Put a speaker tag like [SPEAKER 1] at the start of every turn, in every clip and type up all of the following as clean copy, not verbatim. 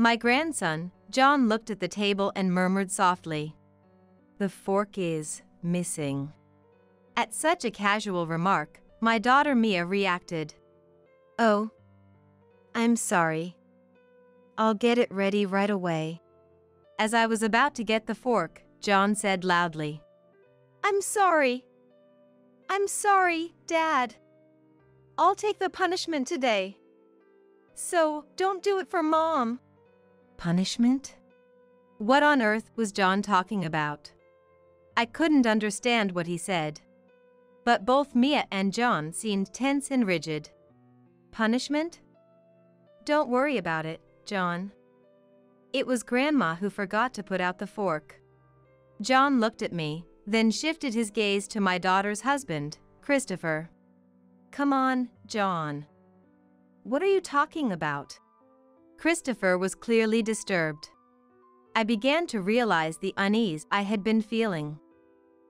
[SPEAKER 1] My grandson, John, looked at the table and murmured softly, "The fork is missing." At such a casual remark, my daughter Mia reacted, "Oh, I'm sorry. I'll get it ready right away." As I was about to get the fork, John said loudly, "I'm sorry. I'm sorry, Dad. I'll take the punishment today. So, don't do it for Mom." Punishment? What on earth was John talking about? I couldn't understand what he said. But both Mia and John seemed tense and rigid. Punishment? Don't worry about it, John. It was Grandma who forgot to put out the fork. John looked at me, then shifted his gaze to my daughter's husband, Christopher. Come on, John. What are you talking about? Christopher was clearly disturbed. I began to realize the unease I had been feeling.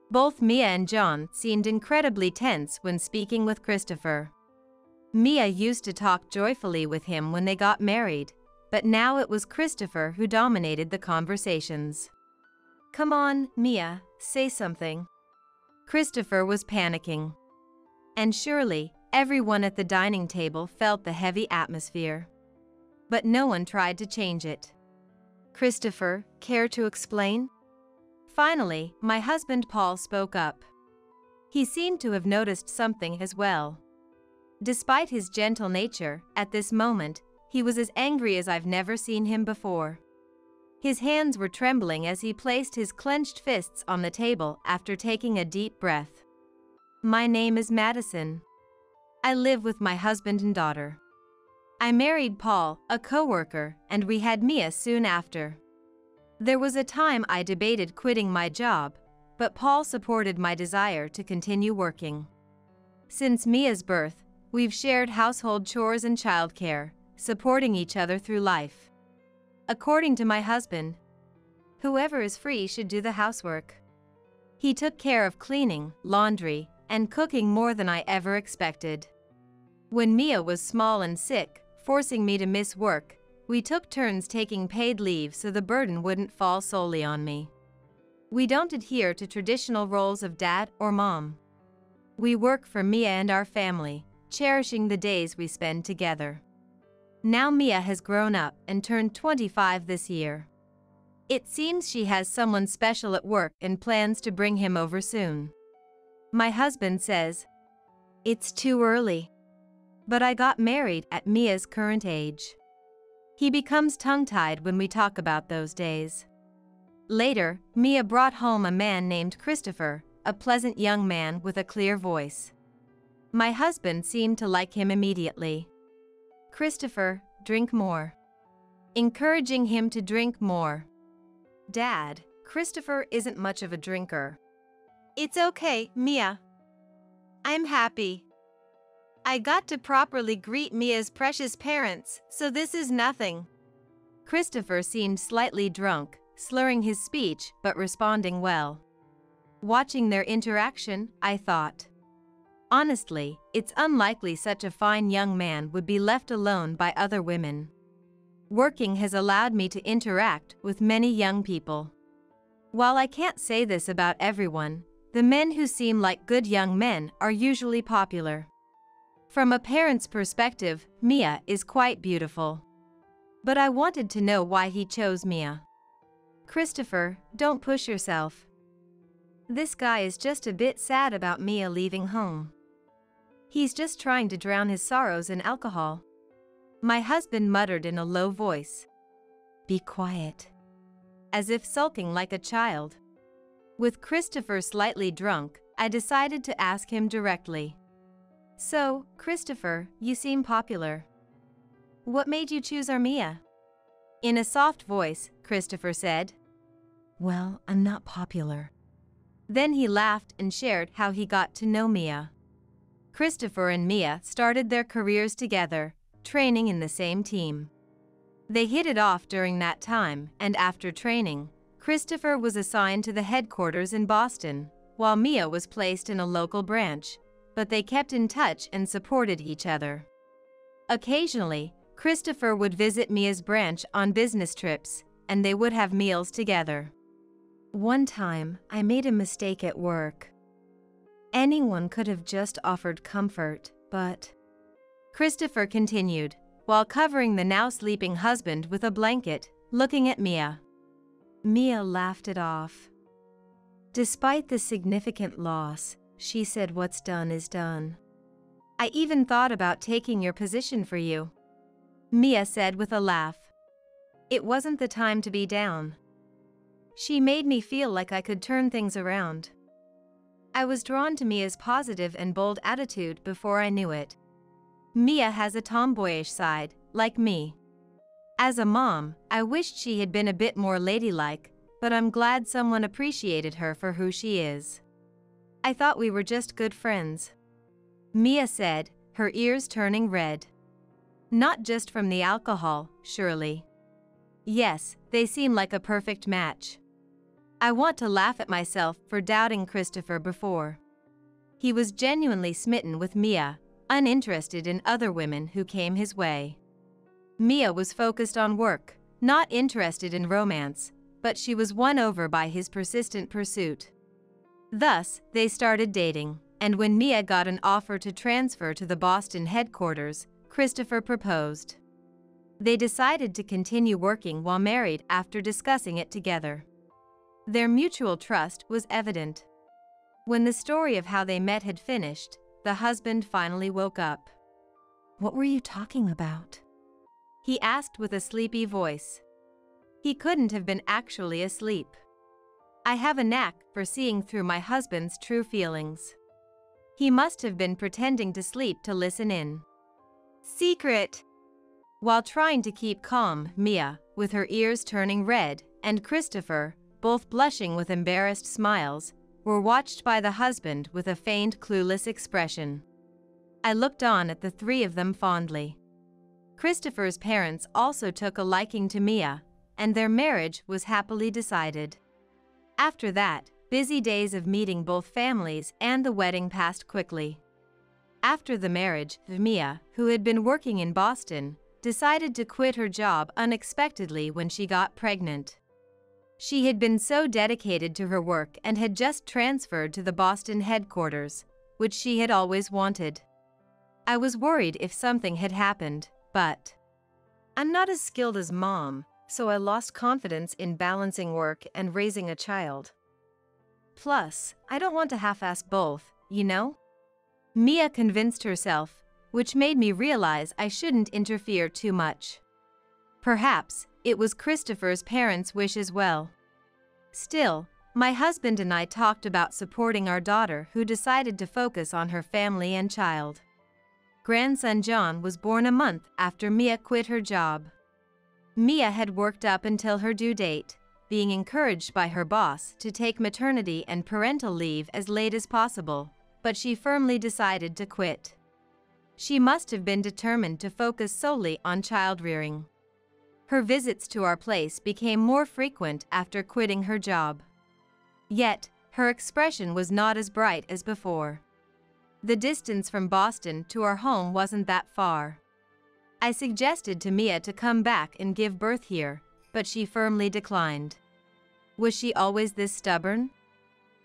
[SPEAKER 1] Both Mia and John seemed incredibly tense when speaking with Christopher. Mia used to talk joyfully with him when they got married, but now it was Christopher who dominated the conversations. Come on, Mia, say something. Christopher was panicking. And surely, everyone at the dining table felt the heavy atmosphere. But no one tried to change it. Christopher, care to explain? Finally, my husband Paul spoke up. He seemed to have noticed something as well. Despite his gentle nature, at this moment, he was as angry as I've never seen him before. His hands were trembling as he placed his clenched fists on the table after taking a deep breath. My name is Madison. I live with my husband and daughter. I married Paul, a coworker, and we had Mia soon after. There was a time I debated quitting my job, but Paul supported my desire to continue working. Since Mia's birth, we've shared household chores and childcare, supporting each other through life. According to my husband, whoever is free should do the housework. He took care of cleaning, laundry, and cooking more than I ever expected. When Mia was small and sick, forcing me to miss work, we took turns taking paid leave so the burden wouldn't fall solely on me. We don't adhere to traditional roles of dad or mom. We work for Mia and our family, cherishing the days we spend together. Now Mia has grown up and turned 25 this year. It seems she has someone special at work and plans to bring him over soon. My husband says, "It's too early." But I got married at Mia's current age. He becomes tongue-tied when we talk about those days. Later, Mia brought home a man named Christopher, a pleasant young man with a clear voice. My husband seemed to like him immediately. Christopher, drink more. Encouraging him to drink more. Dad, Christopher isn't much of a drinker. It's okay, Mia. I'm happy. I got to properly greet Mia's precious parents, so this is nothing. Christopher seemed slightly drunk, slurring his speech but responding well. Watching their interaction, I thought. Honestly, it's unlikely such a fine young man would be left alone by other women. Working has allowed me to interact with many young people. While I can't say this about everyone, the men who seem like good young men are usually popular. From a parent's perspective, Mia is quite beautiful. But I wanted to know why he chose Mia. Christopher, don't push yourself. This guy is just a bit sad about Mia leaving home. He's just trying to drown his sorrows in alcohol. My husband muttered in a low voice. Be quiet. As if sulking like a child. With Christopher slightly drunk, I decided to ask him directly. So, Christopher, you seem popular. What made you choose our Mia? In a soft voice, Christopher said. Well, I'm not popular. Then he laughed and shared how he got to know Mia. Christopher and Mia started their careers together, training in the same team. They hit it off during that time, and after training, Christopher was assigned to the headquarters in Boston, while Mia was placed in a local branch, but they kept in touch and supported each other. Occasionally, Christopher would visit Mia's branch on business trips, and they would have meals together. One time, I made a mistake at work. Anyone could have just offered comfort, but... Christopher continued, while covering the now sleeping husband with a blanket, looking at Mia. Mia laughed it off. Despite the significant loss, she said, "What's done is done. I even thought about taking your position for you," Mia said with a laugh. It wasn't the time to be down. She made me feel like I could turn things around. I was drawn to Mia's positive and bold attitude before I knew it. Mia has a tomboyish side, like me. As a mom, I wished she had been a bit more ladylike, but I'm glad someone appreciated her for who she is. I thought we were just good friends, Mia said, her ears turning red. Not just from the alcohol, surely. Yes, they seem like a perfect match. I want to laugh at myself for doubting Christopher before. He was genuinely smitten with Mia, uninterested in other women who came his way. Mia was focused on work, not interested in romance, but she was won over by his persistent pursuit. Thus, they started dating, and when Mia got an offer to transfer to the Boston headquarters, Christopher proposed. They decided to continue working while married after discussing it together. Their mutual trust was evident. When the story of how they met had finished, the husband finally woke up. "What were you talking about?" he asked with a sleepy voice. He couldn't have been actually asleep. I have a knack for seeing through my husband's true feelings. He must have been pretending to sleep to listen in. Secret! While trying to keep calm, Mia, with her ears turning red, and Christopher, both blushing with embarrassed smiles, were watched by the husband with a feigned clueless expression. I looked on at the three of them fondly. Christopher's parents also took a liking to Mia, and their marriage was happily decided. After that, busy days of meeting both families and the wedding passed quickly. After the marriage, Mia, who had been working in Boston, decided to quit her job unexpectedly when she got pregnant. She had been so dedicated to her work and had just transferred to the Boston headquarters, which she had always wanted. I was worried if something had happened, but I'm not as skilled as Mom, so I lost confidence in balancing work and raising a child. Plus, I don't want to half-ass both, you know? Mia convinced herself, which made me realize I shouldn't interfere too much. Perhaps it was Christopher's parents' wish as well. Still, my husband and I talked about supporting our daughter, who decided to focus on her family and child. Grandson John was born a month after Mia quit her job. Mia had worked up until her due date, being encouraged by her boss to take maternity and parental leave as late as possible, but she firmly decided to quit. She must have been determined to focus solely on child-rearing. Her visits to our place became more frequent after quitting her job. Yet, her expression was not as bright as before. The distance from Boston to our home wasn't that far. I suggested to Mia to come back and give birth here, but she firmly declined. Was she always this stubborn?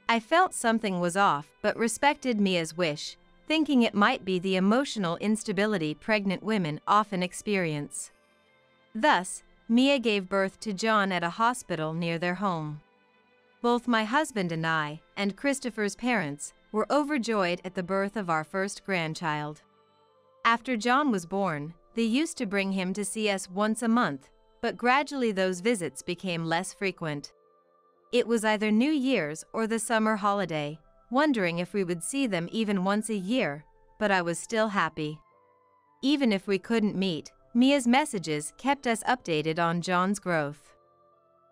[SPEAKER 1] I felt something was off but respected Mia's wish, thinking it might be the emotional instability pregnant women often experience. Thus, Mia gave birth to John at a hospital near their home. Both my husband and I, and Christopher's parents, were overjoyed at the birth of our first grandchild. After John was born, they used to bring him to see us once a month, but gradually those visits became less frequent. It was either New Year's or the summer holiday, wondering if we would see them even once a year, but I was still happy. Even if we couldn't meet, Mia's messages kept us updated on John's growth.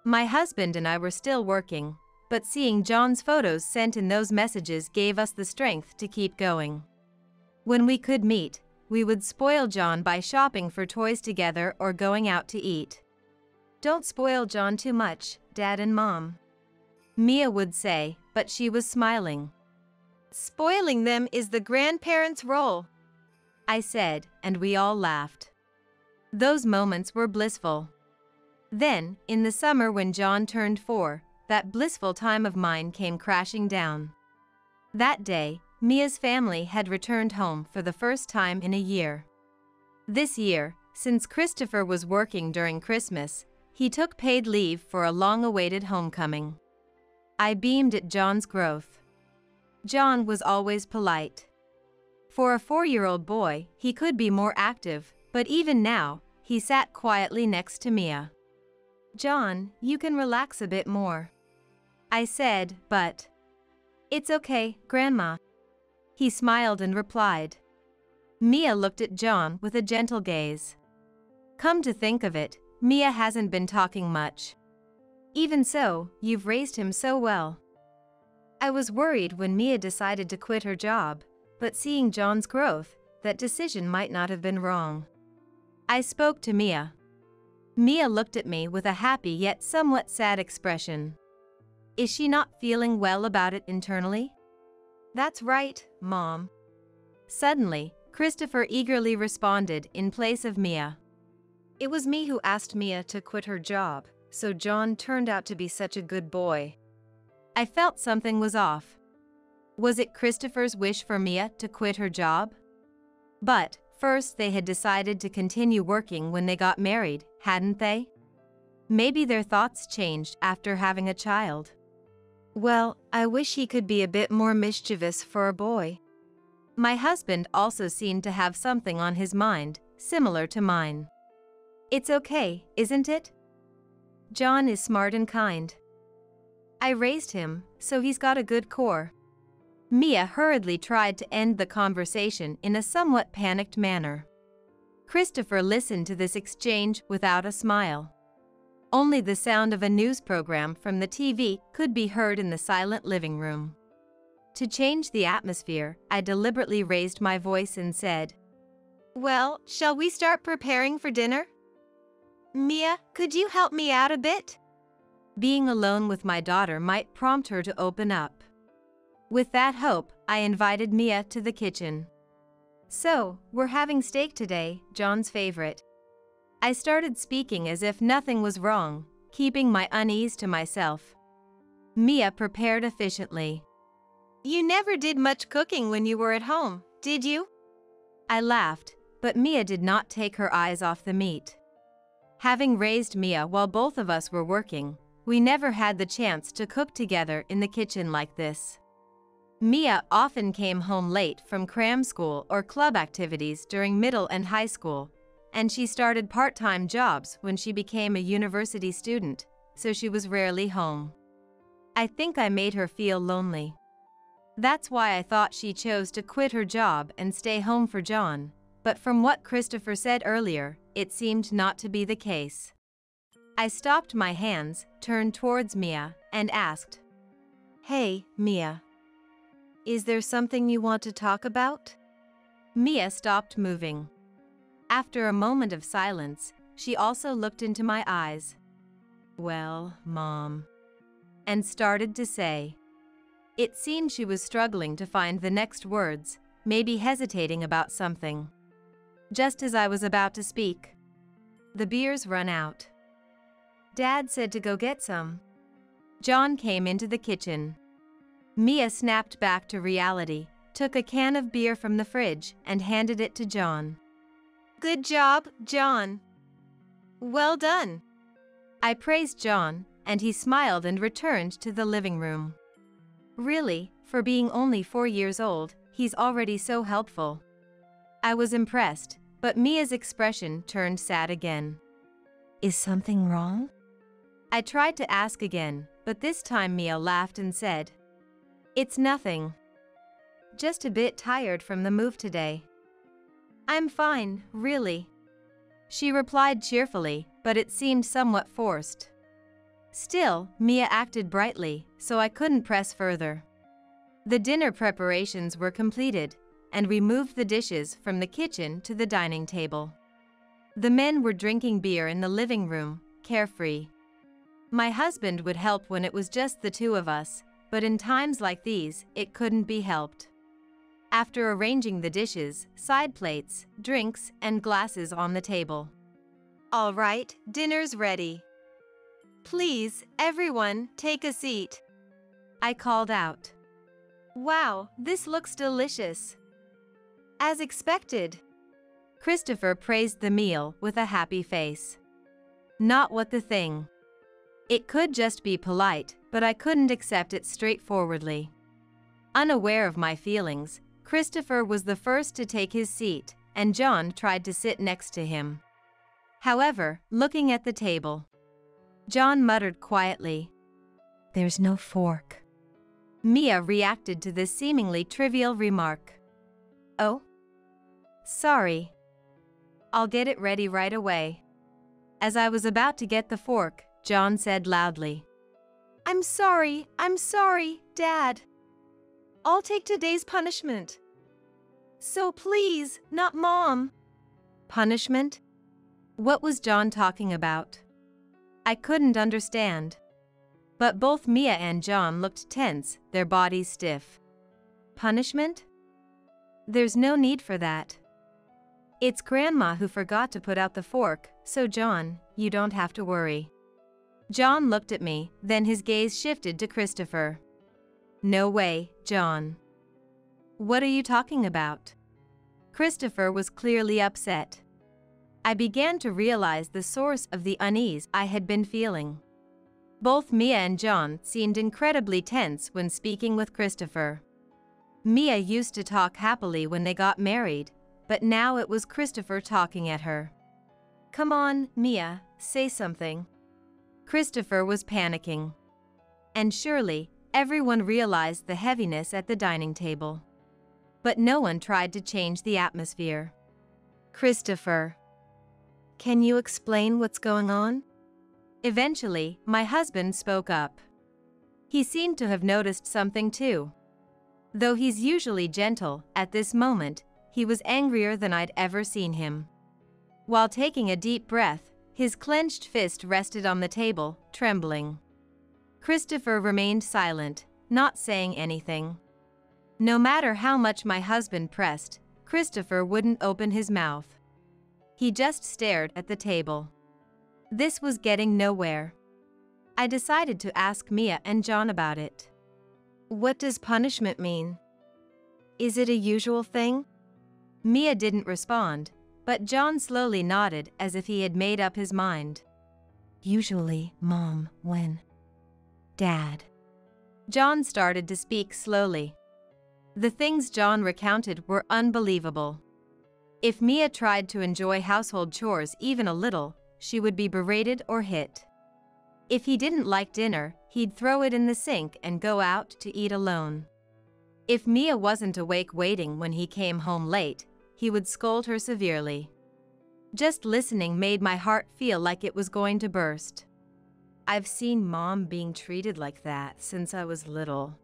[SPEAKER 1] My husband and I were still working, but seeing John's photos sent in those messages gave us the strength to keep going. When we could meet, we would spoil John by shopping for toys together or going out to eat. "Don't spoil John too much, Dad and Mom," Mia would say, but she was smiling. "Spoiling them is the grandparents' role," I said, and we all laughed. Those moments were blissful. Then, in the summer when John turned 4, that blissful time of mine came crashing down. That day, Mia's family had returned home for the first time in a year. This year, since Christopher was working during Christmas, he took paid leave for a long-awaited homecoming. I beamed at John's growth. John was always polite. For a 4-year-old boy, he could be more active, but even now, he sat quietly next to Mia. "John, you can relax a bit more," I said, but "It's okay, Grandma." He smiled and replied. Mia looked at John with a gentle gaze. Come to think of it, Mia hasn't been talking much. Even so, you've raised him so well. I was worried when Mia decided to quit her job, but seeing John's growth, that decision might not have been wrong. I spoke to Mia. Mia looked at me with a happy yet somewhat sad expression. Is she not feeling well about it internally? That's right, Mom. Suddenly, Christopher eagerly responded in place of Mia. It was me who asked Mia to quit her job, so John turned out to be such a good boy. I felt something was off. Was it Christopher's wish for Mia to quit her job? But first they had decided to continue working when they got married, hadn't they? Maybe their thoughts changed after having a child. Well, I wish he could be a bit more mischievous for a boy. My husband also seemed to have something on his mind, similar to mine. It's okay, isn't it? John is smart and kind. I raised him, so he's got a good core. Mia hurriedly tried to end the conversation in a somewhat panicked manner. Christopher listened to this exchange without a smile. Only the sound of a news program from the TV could be heard in the silent living room. To change the atmosphere, I deliberately raised my voice and said, "Well, shall we start preparing for dinner? Mia, could you help me out a bit?" Being alone with my daughter might prompt her to open up. With that hope, I invited Mia to the kitchen. So, we're having steak today, John's favorite. I started speaking as if nothing was wrong, keeping my unease to myself. Mia prepared efficiently. You never did much cooking when you were at home, did you? I laughed, but Mia did not take her eyes off the meat. Having raised Mia while both of us were working, we never had the chance to cook together in the kitchen like this. Mia often came home late from cram school or club activities during middle and high school, and she started part-time jobs when she became a university student, so she was rarely home. I think I made her feel lonely. That's why I thought she chose to quit her job and stay home for John, but from what Christopher said earlier, it seemed not to be the case. I stopped my hands, turned towards Mia, and asked, Hey, Mia. Is there something you want to talk about? Mia stopped moving. After a moment of silence, she also looked into my eyes. Well, Mom. And started to say. It seemed she was struggling to find the next words, maybe hesitating about something. Just as I was about to speak, the beer's run out. Dad said to go get some. John came into the kitchen. Mia snapped back to reality, took a can of beer from the fridge, and handed it to John. Good job, John. Well done. I praised John, and he smiled and returned to the living room. Really, for being only 4 years old, he's already so helpful. I was impressed, but Mia's expression turned sad again. Is something wrong? I tried to ask again, but this time Mia laughed and said, It's nothing. Just a bit tired from the move today. I'm fine, really. She replied cheerfully, but it seemed somewhat forced. Still, Mia acted brightly, so I couldn't press further. The dinner preparations were completed, and we moved the dishes from the kitchen to the dining table. The men were drinking beer in the living room, carefree. My husband would help when it was just the two of us, but in times like these, it couldn't be helped. After arranging the dishes, side plates, drinks, and glasses on the table, All right, dinner's ready. Please, everyone, take a seat. I called out. Wow, this looks delicious. As expected. Christopher praised the meal with a happy face. Not what the thing. It could just be polite, but I couldn't accept it straightforwardly. Unaware of my feelings, Christopher was the first to take his seat, and John tried to sit next to him. However, looking at the table, John muttered quietly, "There's no fork." Mia reacted to this seemingly trivial remark. "Oh? Sorry. I'll get it ready right away." As I was about to get the fork, John said loudly, I'm sorry, Dad. I'll take today's punishment. So please, not Mom." Punishment? What was John talking about? I couldn't understand. But both Mia and John looked tense, their bodies stiff. Punishment? There's no need for that. It's Grandma who forgot to put out the fork, so John, you don't have to worry. John looked at me, then his gaze shifted to Christopher. No way, John. What are you talking about? Christopher was clearly upset. I began to realize the source of the unease I had been feeling. Both Mia and John seemed incredibly tense when speaking with Christopher. Mia used to talk happily when they got married, but now it was Christopher talking at her. Come on, Mia, say something. Christopher was panicking. And surely, everyone realized the heaviness at the dining table. But no one tried to change the atmosphere. Christopher, can you explain what's going on? Eventually, my husband spoke up. He seemed to have noticed something too. Though he's usually gentle, at this moment, he was angrier than I'd ever seen him. While taking a deep breath, his clenched fist rested on the table, trembling. Christopher remained silent, not saying anything. No matter how much my husband pressed, Christopher wouldn't open his mouth. He just stared at the table. This was getting nowhere. I decided to ask Mia and John about it. What does punishment mean? Is it a usual thing? Mia didn't respond, but John slowly nodded as if he had made up his mind. Usually, Mom, when Dad. John started to speak slowly. The things John recounted were unbelievable. If Mia tried to enjoy household chores even a little, she would be berated or hit. If he didn't like dinner, he'd throw it in the sink and go out to eat alone. If Mia wasn't awake waiting when he came home late, he would scold her severely. Just listening made my heart feel like it was going to burst. I've seen Mom being treated like that since I was little.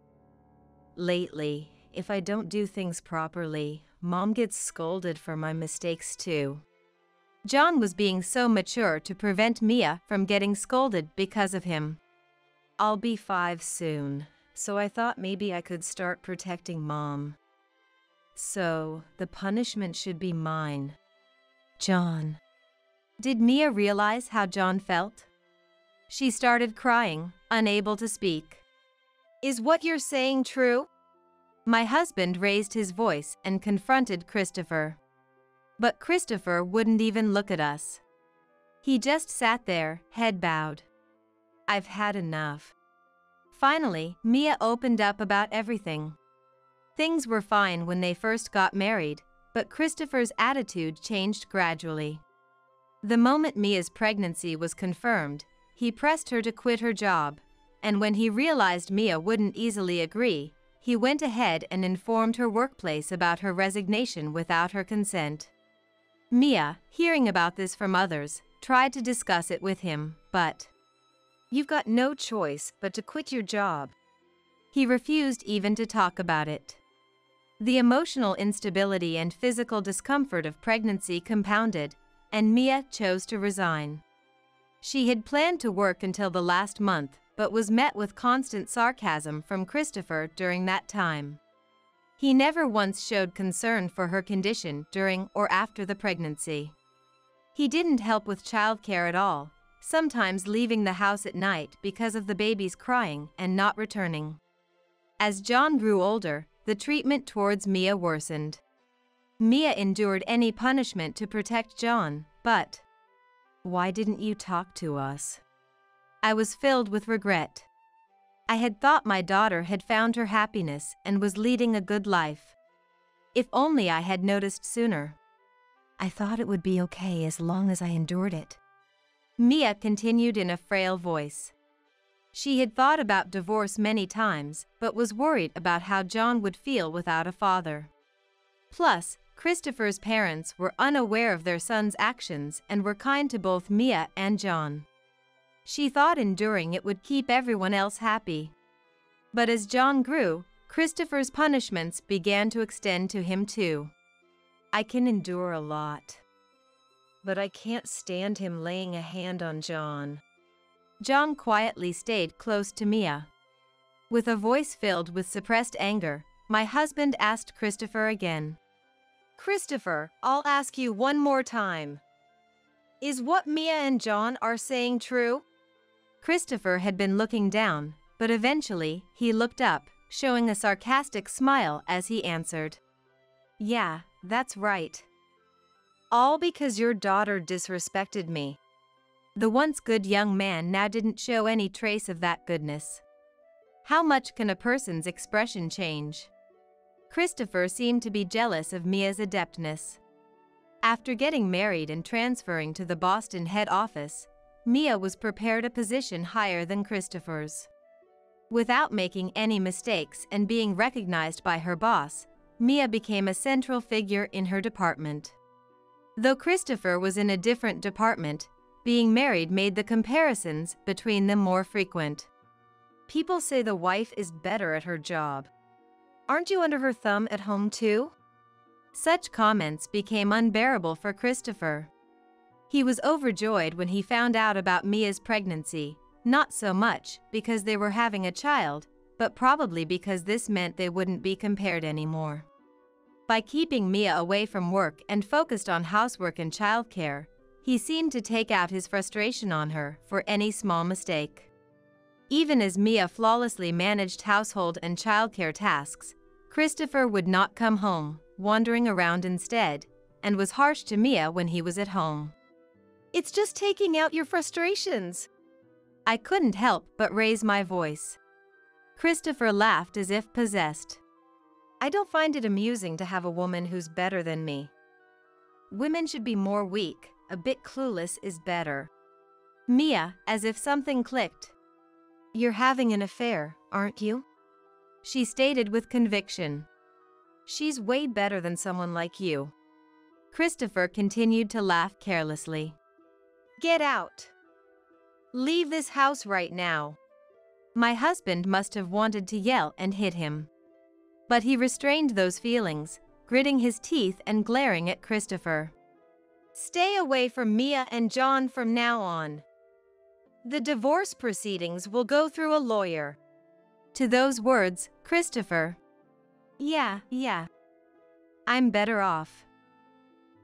[SPEAKER 1] Lately, if I don't do things properly, Mom gets scolded for my mistakes too. John was being so mature to prevent Mia from getting scolded because of him. I'll be 5 soon, so I thought maybe I could start protecting Mom. So, the punishment should be mine. John. Did Mia realize how John felt? She started crying, unable to speak. Is what you're saying true? My husband raised his voice and confronted Christopher. But Christopher wouldn't even look at us. He just sat there, head bowed. I've had enough. Finally, Mia opened up about everything. Things were fine when they first got married, but Christopher's attitude changed gradually. The moment Mia's pregnancy was confirmed, he pressed her to quit her job, and when he realized Mia wouldn't easily agree, he went ahead and informed her workplace about her resignation without her consent. Mia, hearing about this from others, tried to discuss it with him, but you've got no choice but to quit your job. He refused even to talk about it. The emotional instability and physical discomfort of pregnancy compounded, and Mia chose to resign. She had planned to work until the last month, but was met with constant sarcasm from Christopher during that time. He never once showed concern for her condition during or after the pregnancy. He didn't help with childcare at all, sometimes leaving the house at night because of the baby's crying and not returning. As John grew older, the treatment towards Mia worsened. Mia endured any punishment to protect John, but why didn't you talk to us? I was filled with regret. I had thought my daughter had found her happiness and was leading a good life. If only I had noticed sooner. I thought it would be okay as long as I endured it. Mia continued in a frail voice. She had thought about divorce many times, but was worried about how John would feel without a father. Plus, Christopher's parents were unaware of their son's actions and were kind to both Mia and John. She thought enduring it would keep everyone else happy. But as John grew, Christopher's punishments began to extend to him too. I can endure a lot, but I can't stand him laying a hand on John. John quietly stayed close to Mia. With a voice filled with suppressed anger, my husband asked Christopher again. Christopher, I'll ask you one more time. Is what Mia and John are saying true? Christopher had been looking down, but eventually he looked up, showing a sarcastic smile as he answered. Yeah, that's right. All because your daughter disrespected me. The once good young man now didn't show any trace of that goodness. How much can a person's expression change? Christopher seemed to be jealous of Mia's adeptness. After getting married and transferring to the Boston head office, Mia was prepared a position higher than Christopher's. Without making any mistakes and being recognized by her boss, Mia became a central figure in her department. Though Christopher was in a different department, being married made the comparisons between them more frequent. People say the wife is better at her job. Aren't you under her thumb at home too? Such comments became unbearable for Christopher. He was overjoyed when he found out about Mia's pregnancy, not so much because they were having a child, but probably because this meant they wouldn't be compared anymore. By keeping Mia away from work and focused on housework and childcare, he seemed to take out his frustration on her for any small mistake. Even as Mia flawlessly managed household and childcare tasks, Christopher would not come home, wandering around instead, and was harsh to Mia when he was at home. It's just taking out your frustrations. I couldn't help but raise my voice. Christopher laughed as if possessed. I don't find it amusing to have a woman who's better than me. Women should be more weak, a bit clueless is better. Mia, as if something clicked. You're having an affair, aren't you? She stated with conviction. She's way better than someone like you. Christopher continued to laugh carelessly. Get out. Leave this house right now. My husband must have wanted to yell and hit him. But he restrained those feelings, gritting his teeth and glaring at Christopher. Stay away from Mia and John from now on. The divorce proceedings will go through a lawyer. To those words, Christopher. Yeah. I'm better off.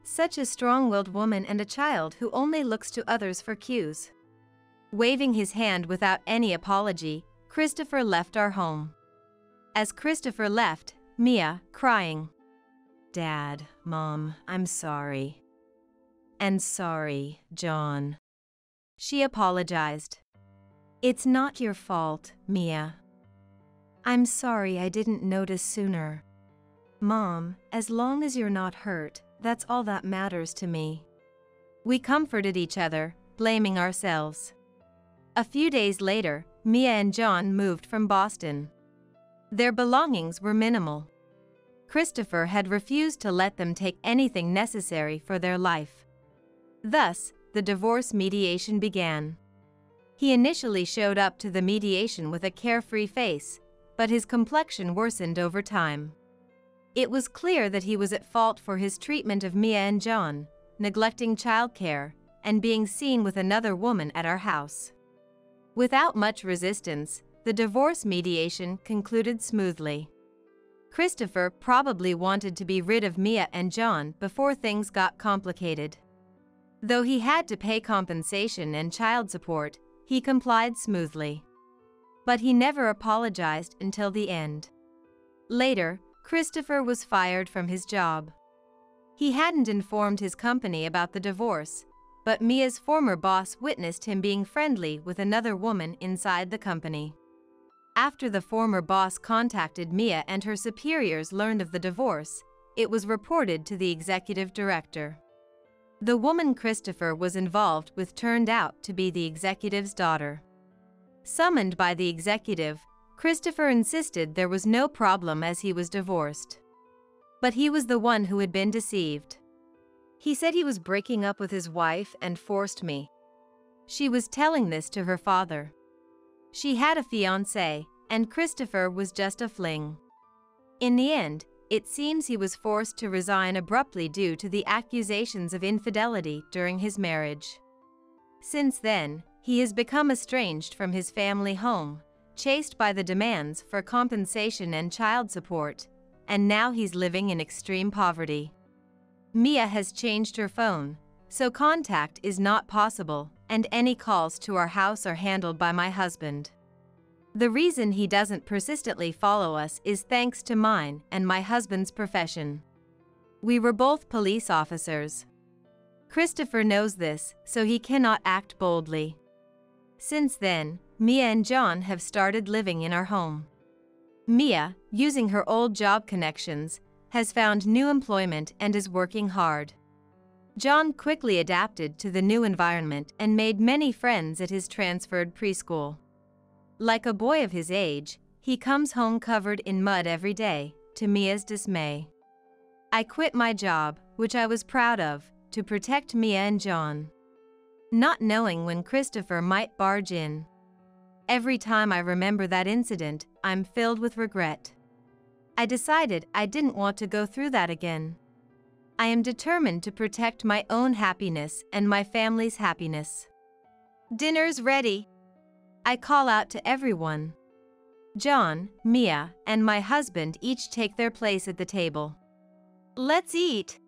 [SPEAKER 1] Such a strong-willed woman and a child who only looks to others for cues. Waving his hand without any apology, Christopher left our home. As Christopher left, Mia, crying. Dad, Mom, I'm sorry. And sorry, John. She apologized. It's not your fault, Mia. I'm sorry I didn't notice sooner. Mom, as long as you're not hurt, that's all that matters to me. We comforted each other, blaming ourselves. A few days later, Mia and John moved from Boston. Their belongings were minimal. Christopher had refused to let them take anything necessary for their life. Thus, the divorce mediation began. He initially showed up to the mediation with a carefree face, but his complexion worsened over time. It was clear that he was at fault for his treatment of Mia and John, neglecting childcare, and being seen with another woman at our house. Without much resistance, the divorce mediation concluded smoothly. Christopher probably wanted to be rid of Mia and John before things got complicated. Though he had to pay compensation and child support, he complied smoothly. But he never apologized until the end. Later, Christopher was fired from his job. He hadn't informed his company about the divorce, but Mia's former boss witnessed him being friendly with another woman inside the company. After the former boss contacted Mia and her superiors learned of the divorce, it was reported to the executive director. The woman Christopher was involved with turned out to be the executive's daughter. Summoned by the executive, Christopher insisted there was no problem as he was divorced. But he was the one who had been deceived. He said he was breaking up with his wife and forced me. She was telling this to her father. She had a fiancé, and Christopher was just a fling. In the end, it seems he was forced to resign abruptly due to the accusations of infidelity during his marriage. Since then, he has become estranged from his family home, chased by the demands for compensation and child support, and now he's living in extreme poverty. Mia has changed her phone, so contact is not possible, and any calls to our house are handled by my husband. The reason he doesn't persistently follow us is thanks to mine and my husband's profession. We were both police officers. Christopher knows this, so he cannot act boldly. Since then, Mia and John have started living in our home. Mia, using her old job connections, has found new employment and is working hard. John quickly adapted to the new environment and made many friends at his transferred preschool. Like a boy of his age, he comes home covered in mud every day, to Mia's dismay. I quit my job, which I was proud of, to protect Mia and John. Not knowing when Christopher might barge in. Every time I remember that incident, I'm filled with regret. I decided I didn't want to go through that again. I am determined to protect my own happiness and my family's happiness. Dinner's ready. I call out to everyone. John, Mia, and my husband each take their place at the table. Let's eat,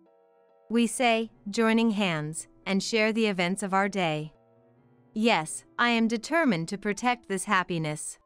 [SPEAKER 1] we say, joining hands, and share the events of our day. Yes, I am determined to protect this happiness.